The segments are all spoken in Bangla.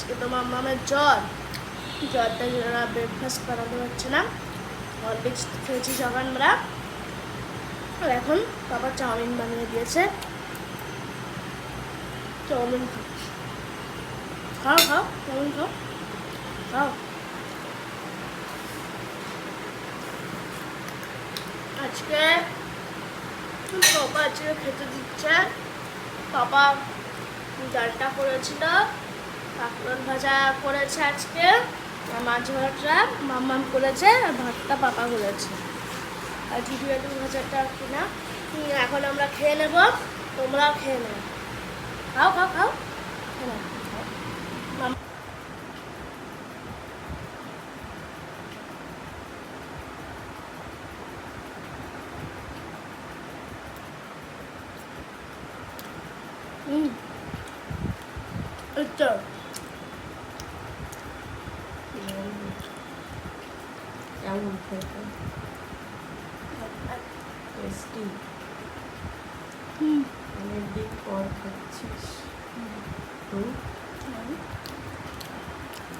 আজকে তো মামামের জ্বরটা ব্রেকফাস্ট বানাতে পারছে না। হরলিক্স খেয়েছি সকালবেলা, আর এখন বাবা চাউমিন বানিয়ে দিয়েছে। চাউমিন খাও খাও, চাউমিন খাও খাও। আজকে পাপা খেতে দিচ্ছে। পাপা ডালটা করেছিল, কাঁকরোল ভাজা করেছে আজকে, মাছ ভাজা মাম্মাম করেছে, আর ভাতটা পাপা করেছে, আর ঝুড়ি ভাজাটা কিনা। এখন আমরা খেয়ে নেব, তোমরাও খেয়ে নেবে। খাও খাও খাও। আচ্ছা কেমন খেতে টেস্টি? অনেকদিন পর খাচ্ছিস,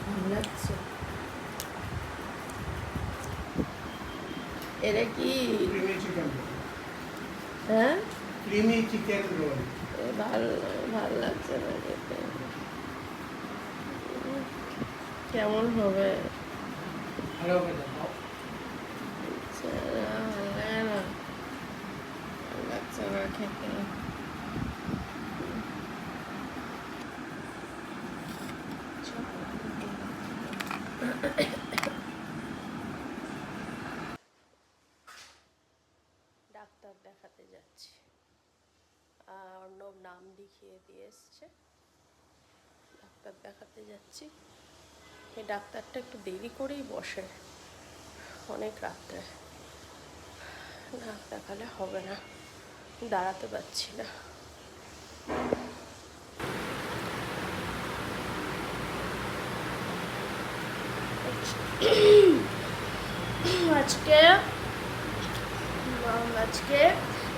ভালো লাগছে? এটা কি? হ্যাঁ, ক্রিমি চিকেন রোল। ভালো লাগছে না খেতে। কেমন হবে? ভালো হবে না, ভালো লাগছে না খেতে। ডাক্তার দেখাতে যাচ্ছি, অর্ণব নাম লিখিয়ে দিয়ে এসছে, ডাক্তার দেখাতে যাচ্ছি। এই ডাক্তারটা একটু দেরি করেই বসে, অনেক রাত্রে। না দেখালে হবে না, দাঁড়াতে পারছি না। আজকে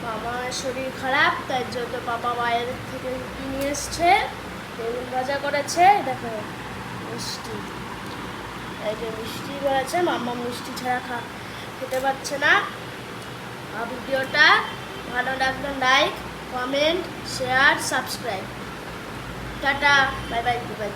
মামার শরীর খারাপ, তাই জন্য বাবা বাইরের থেকে রুটি নিয়ে এসছে, বেগুন ভাজা করেছে, দেখো মিষ্টি, এই যে মিষ্টি করেছে। মাম্মা মিষ্টি ছাড়া খেতে পারছে না। আর ভিডিওটা ভালো লাগলে like, comment, share, subscribe. Tata, bye bye bye.